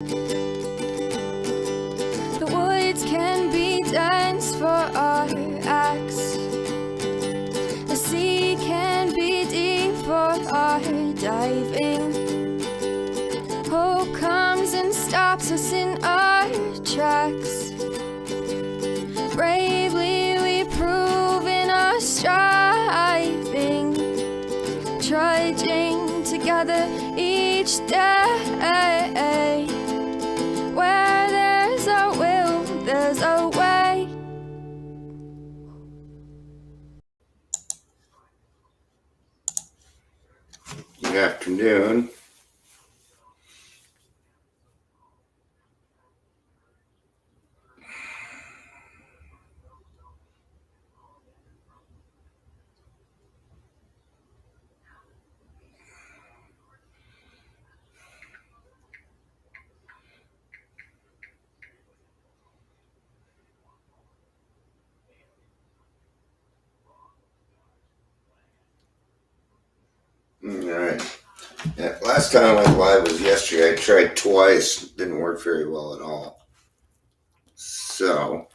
The woods can be dense for our acts. The sea can be deep for our diving. Hope comes and stops us in our tracks. Bravely we prove in our striving, trudging together each day. Where there's a will, there's a way. Good afternoon. All right. Yeah, last time I went live was yesterday. I tried twice. Didn't work very well at all. So,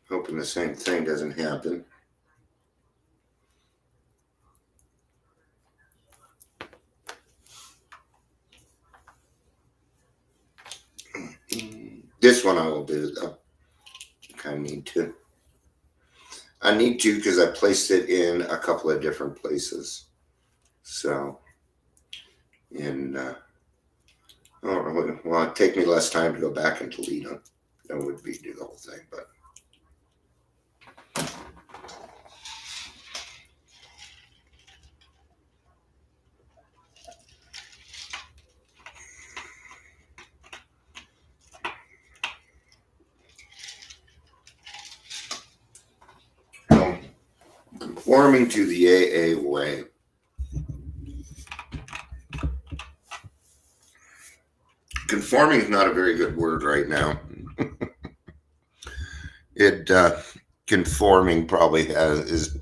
hoping the same thing doesn't happen. This one I will do, though. I kind of need to. I need to because I placed it in a couple of different places. So, and well, it'd take me less time to go back and delete them. That would be do the whole thing, but. Conforming to the AA way. Conforming is not a very good word right now. Conforming probably is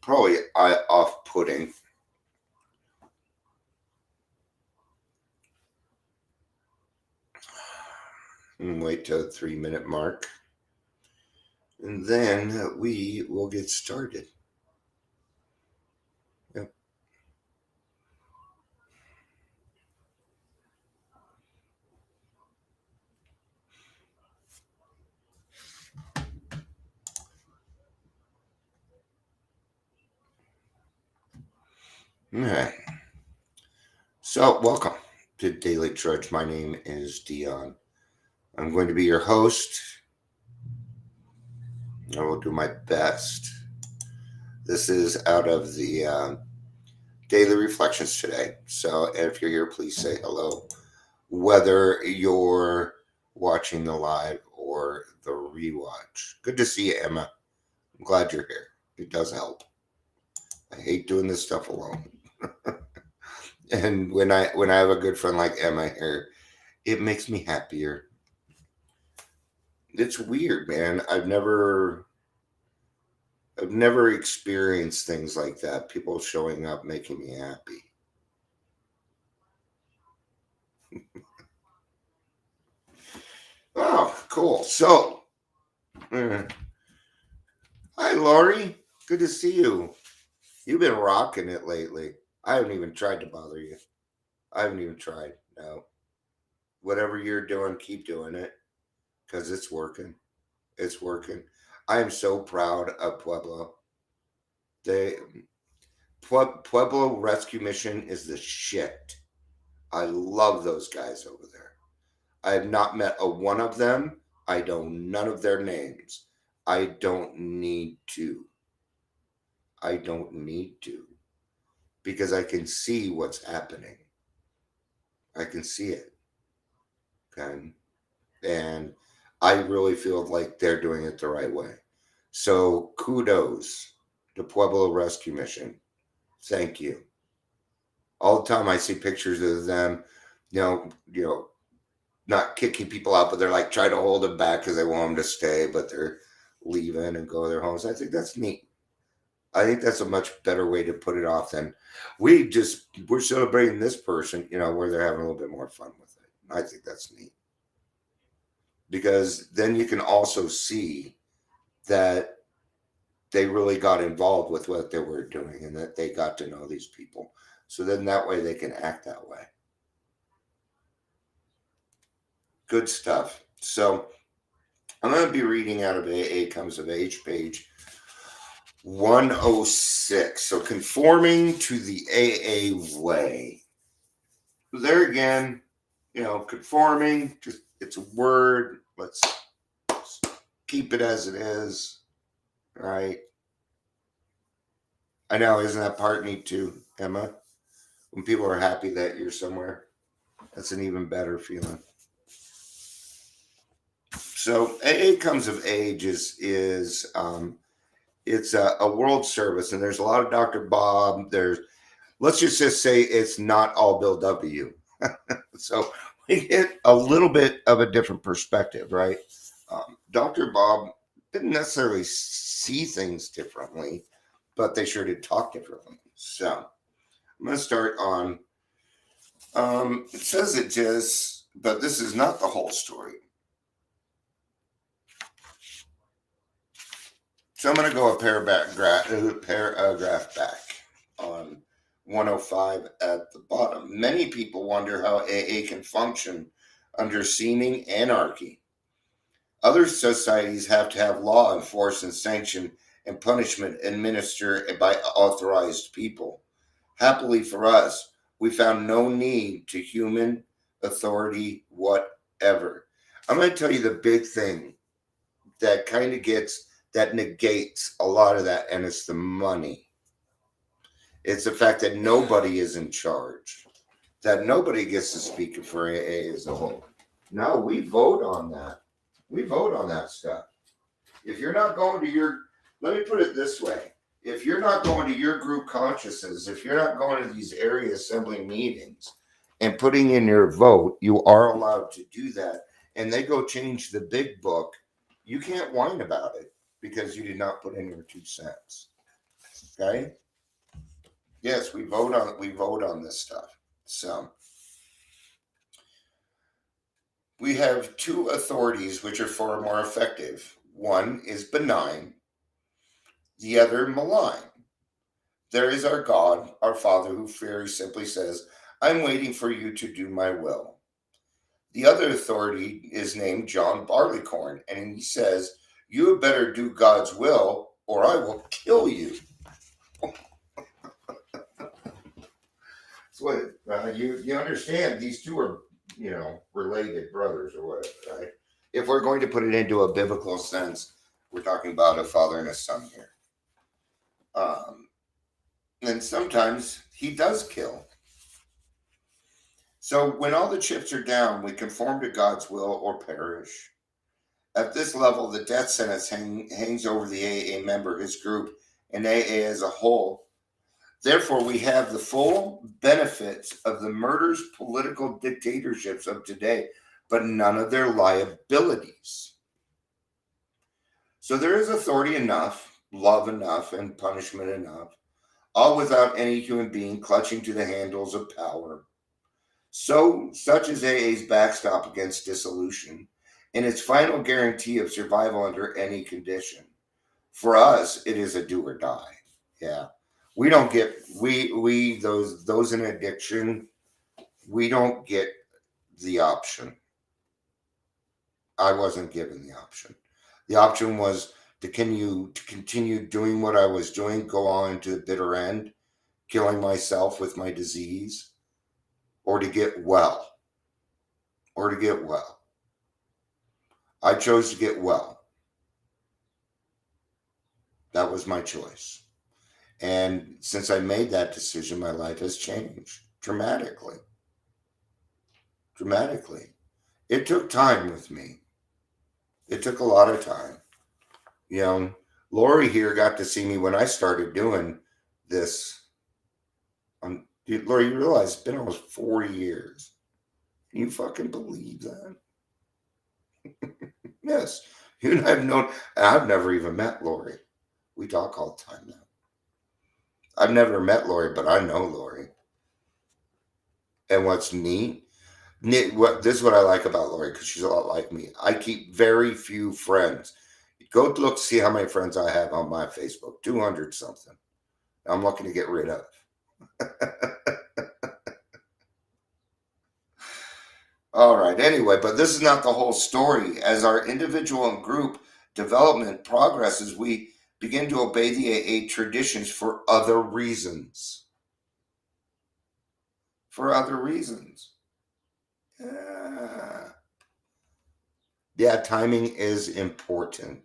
probably off-putting. And wait till the 3-minute mark, and then we will get started. Yep. All right. So, welcome to Daily Trudge. My name is Dion. I'm going to be your host. I will do my best. This is out of the Daily Reflections today. So, if you're here, please say hello. Whether you're watching the live or the rewatch. Good to see you, Emma. I'm glad you're here. It does help. I hate doing this stuff alone. And when I have a good friend like Emma here, it makes me happier. It's weird, man. I've never experienced things like that. People showing up making me happy. Oh, cool. So, hi, Laurie. Good to see you. You've been rocking it lately. I haven't even tried to bother you. I haven't even tried. No. Whatever you're doing, keep doing it because it's working. It's working. I am so proud of Pueblo. Pueblo Rescue Mission is the shit. I love those guys over there. I have not met a one of them. I know none of their names. I don't need to. Because I can see what's happening. I can see it. Okay. And I really feel like they're doing it the right way. So kudos to Pueblo Rescue Mission. Thank you. All the time I see pictures of them, you know, not kicking people out, but they're like trying to hold them back because they want them to stay, but they're leaving and go to their homes. I think that's neat. I think that's a much better way to put it off than we're celebrating this person, where they're having a little bit more fun with it. I think that's neat because then you can also see that they really got involved with what they were doing and that they got to know these people. So then that way they can act that way. Good stuff. So I'm going to be reading out of AA Comes of Age, page 106. So conforming to the AA way. There again, conforming, just it's a word. Let's keep it as it is. Right. I know, isn't that part neat too, Emma? When people are happy that you're somewhere, that's an even better feeling. So AA Comes of Age is it's a world service, and there's a lot of Dr. Bob. Let's just say it's not all Bill W. So we get a little bit of a different perspective, right? Dr. Bob didn't necessarily see things differently, but they sure did talk differently. So I'm going to start on, it says it just, but this is not the whole story. So I'm going to go a paragraph back on 105 at the bottom. Many people wonder how AA can function under seeming anarchy. Other societies have to have law enforced and sanctioned and punishment administered by authorized people. Happily for us, we found no need to human authority whatever. I'm going to tell you the big thing that kind of that negates a lot of that, and it's the money. It's the fact that nobody is in charge, that nobody gets to speak for AA as a whole. No, we vote on that. We vote on that stuff. If you're not going to let me put it this way. If you're not going to your group consciousness, if you're not going to these area assembly meetings and putting in your vote, you are allowed to do that. And they go change the big book. You can't whine about it because you did not put in your 2 cents. Okay? Yes, we vote on this stuff. So we have 2 authorities which are far more effective. One is benign, the other malign. There is our God, our Father, who very simply says, I'm waiting for you to do my will. The other authority is named John Barleycorn, and he says, you had better do God's will or I will kill you. So you understand these 2 are, related brothers or whatever, right? If we're going to put it into a biblical sense, we're talking about a father and a son here. And sometimes he does kill. So when all the chips are down, we conform to God's will or perish. At this level, the death sentence hangs over the AA member, his group, and AA as a whole. Therefore, we have the full benefits of the murderous political dictatorships of today, but none of their liabilities. So there is authority enough, love enough, and punishment enough, all without any human being clutching to the handles of power. So, such is AA's backstop against dissolution, and its final guarantee of survival under any condition. For us, it is a do or die. Yeah. We don't get those in addiction, we don't get the option. I wasn't given the option. The option was to continue doing what I was doing, go on to the bitter end, killing myself with my disease, or to get well. I chose to get well. That was my choice. And since I made that decision, my life has changed dramatically. It took time with me. It took a lot of time. Lori here got to see me when I started doing this. Lori, you realize it's been almost 40 years. Can you fucking believe that? Yes. You and I've never even met Lori. We talk all the time now. I've never met Lori, but I know Lori. And what's neat, this is what I like about Lori, because she's a lot like me. I keep very few friends. Go look, see how many friends I have on my Facebook. 200 something. I'm looking to get rid of. All right. Anyway, but this is not the whole story. As our individual and group development progresses, we begin to obey the AA traditions for other reasons. For other reasons. Yeah, timing is important.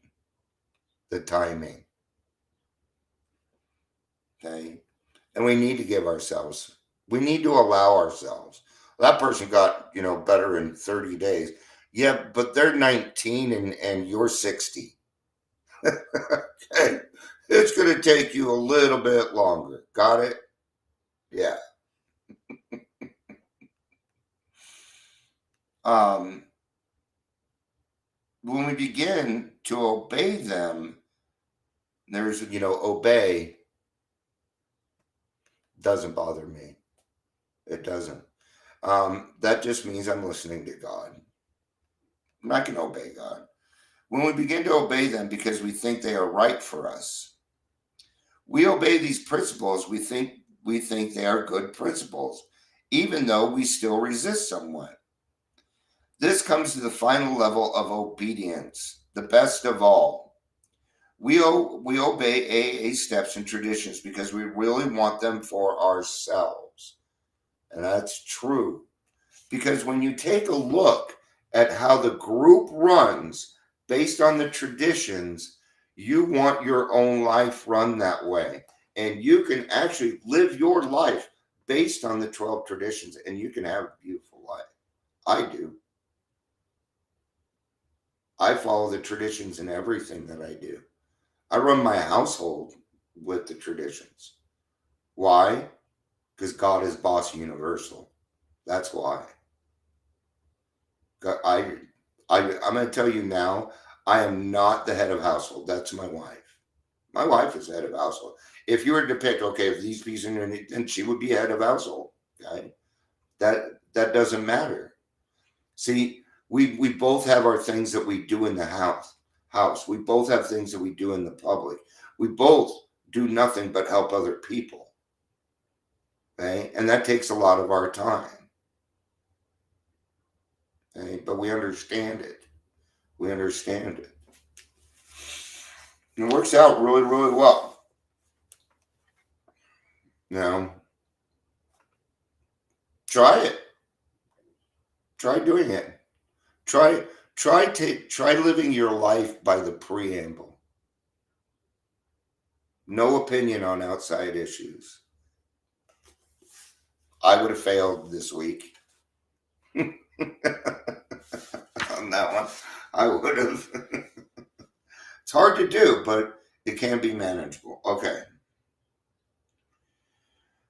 The timing. Okay. And we need to give ourselves, we need to allow ourselves. That person got, better in 30 days. Yeah, but they're 19 and you're 60. Okay. It's going to take you a little bit longer. Got it? Yeah. When we begin to obey them, there's, obey doesn't bother me. It doesn't. That just means I'm listening to God. I can obey God. When we begin to obey them because we think they are right for us, we obey these principles. We think they are good principles, even though we still resist somewhat. This comes to the final level of obedience, the best of all. We obey AA steps and traditions because we really want them for ourselves. And that's true. Because when you take a look at how the group runs based on the traditions, you want your own life run that way. And you can actually live your life based on the 12 traditions, and you can have a beautiful life. I do. I follow the traditions in everything that I do. I run my household with the traditions. Why? Because God is boss universal. That's why. I'm going to tell you now, I am not the head of household. That's my wife. My wife is the head of household. If you were to depict, okay, if these pieces are in it, then she would be head of household. Okay, that doesn't matter. See, we both have our things that we do in the house. We both have things that we do in the public. We both do nothing but help other people. Okay, and that takes a lot of our time. Okay, but we understand it. We understand it. And it works out really, really well. Now, try it. Try doing it. Try living your life by the preamble. No opinion on outside issues. I would have failed this week. On that one, I would have. It's hard to do, but it can be manageable. Okay.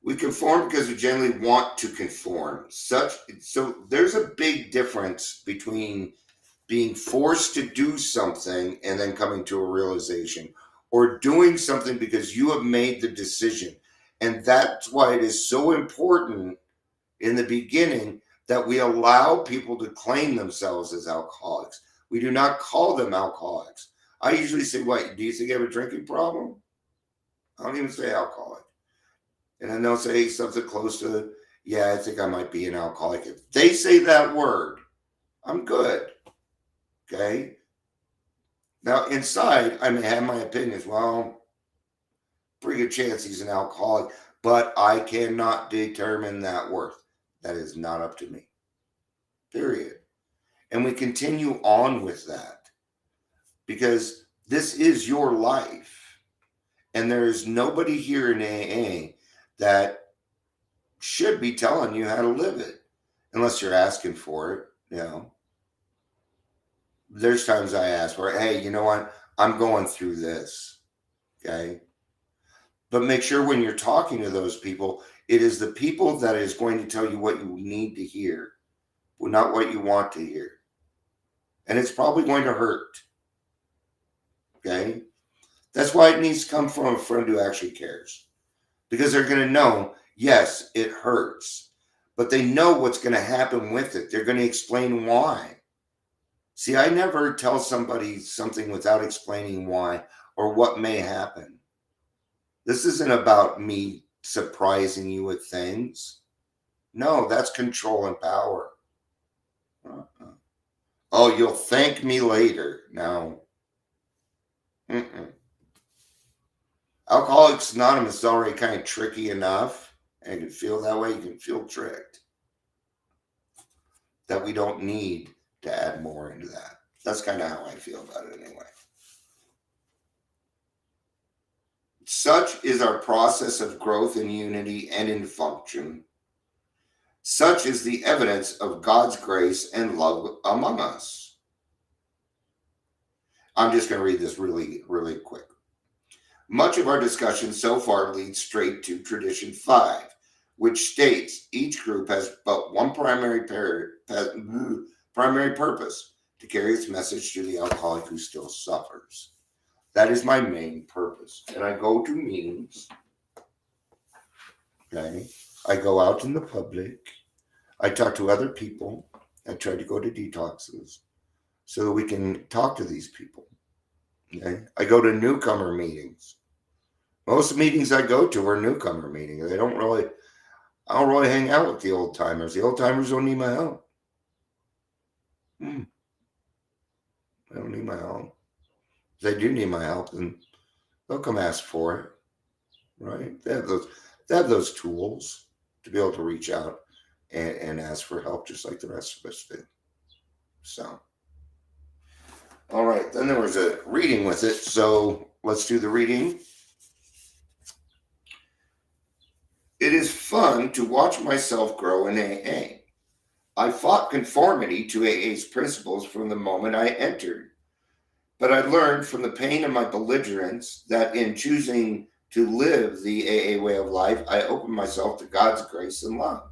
We conform because we generally want to conform. So there's a big difference between being forced to do something and then coming to a realization, or doing something because you have made the decision. And that's why it is so important in the beginning that we allow people to claim themselves as alcoholics. We do not call them alcoholics. I usually say, what, do you think you have a drinking problem? I don't even say alcoholic. And then they'll say something close to, yeah, I think I might be an alcoholic. If they say that word, I'm good. Okay. Now, inside, I may have my opinions. Well, pretty good chance he's an alcoholic, but I cannot determine that worth. That is not up to me. Period. And we continue on with that because this is your life. And there is nobody here in AA that should be telling you how to live it unless you're asking for it. There's times I ask for it. Hey, you know what? I'm going through this. Okay. But make sure when you're talking to those people, it is the people that is going to tell you what you need to hear, not what you want to hear. And it's probably going to hurt. Okay. That's why it needs to come from a friend who actually cares. because they're going to know, yes, it hurts, but they know what's going to happen with it. They're going to explain why. See, I never tell somebody something without explaining why or what may happen. This isn't about me surprising you with things. No, that's control and power. Uh-uh. Oh, you'll thank me later. No. Mm-mm. Alcoholics Anonymous is already kind of tricky enough, and you can feel that way. You can feel tricked. That we don't need to add more into that. That's kind of how I feel about it anyway. Such is our process of growth in unity and in function. Such is the evidence of God's grace and love among us. I'm just going to read this really, really quick. Much of our discussion so far leads straight to Tradition 5, which states each group has but one primary purpose, to carry its message to the alcoholic who still suffers. That is my main purpose. And I go to meetings. Okay. I go out in the public. I talk to other people. I try to go to detoxes so that we can talk to these people. Okay. I go to newcomer meetings. Most meetings I go to are newcomer meetings. I don't really hang out with the old timers. The old timers don't need my help. I don't need my help. If they do need my help, then they'll come ask for it. Right? They have those tools to be able to reach out and ask for help just like the rest of us do. So, all right, then there was a reading with it. So let's do the reading. It is fun to watch myself grow in AA. I fought conformity to AA's principles from the moment I entered, but I learned from the pain of my belligerence that in choosing to live the AA way of life, I opened myself to God's grace and love.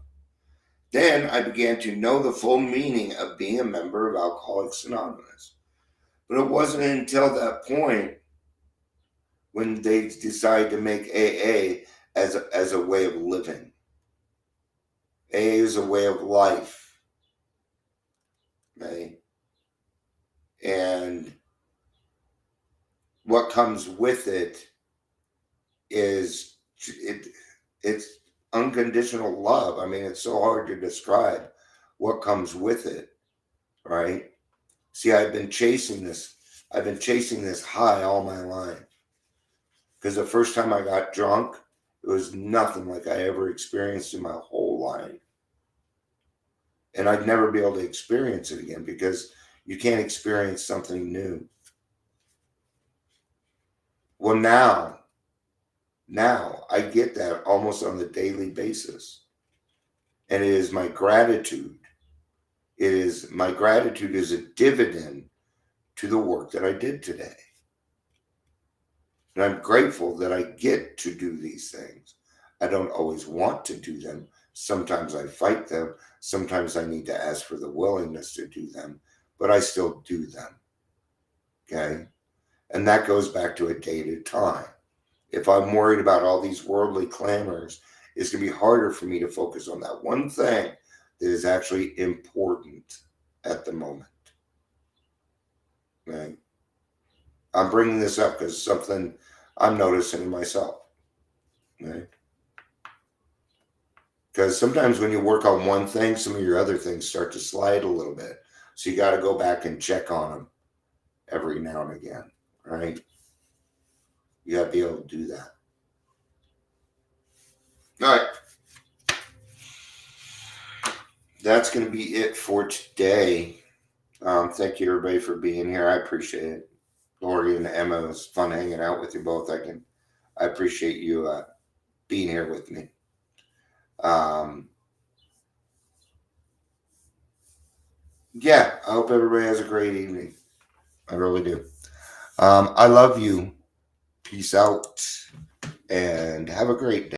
Then I began to know the full meaning of being a member of Alcoholics Anonymous. But it wasn't until that point when they decided to make AA as a way of living. AA is a way of life. Okay? And what comes with it is it's unconditional love. I mean, it's so hard to describe what comes with it, right? See, I've been chasing this high all my life. Because the first time I got drunk, it was nothing like I ever experienced in my whole life. And I'd never be able to experience it again because you can't experience something new. Well, now I get that almost on the daily basis. And it is my gratitude. My gratitude is a dividend to the work that I did today. And I'm grateful that I get to do these things. I don't always want to do them. Sometimes I fight them. Sometimes I need to ask for the willingness to do them, but I still do them. Okay? And that goes back to a day at a time. If I'm worried about all these worldly clamors, it's going to be harder for me to focus on that one thing that is actually important at the moment. Okay? I'm bringing this up because something I'm noticing in myself. Okay? Because sometimes when you work on one thing, some of your other things start to slide a little bit. So you got to go back and check on them every now and again, right? You got to be able to do that. All right. That's going to be it for today. Thank you, everybody, for being here. I appreciate it. Lori and Emma, it was fun hanging out with you both. I appreciate you being here with me. Yeah, I hope everybody has a great evening. I really do. I love you. Peace out and have a great day.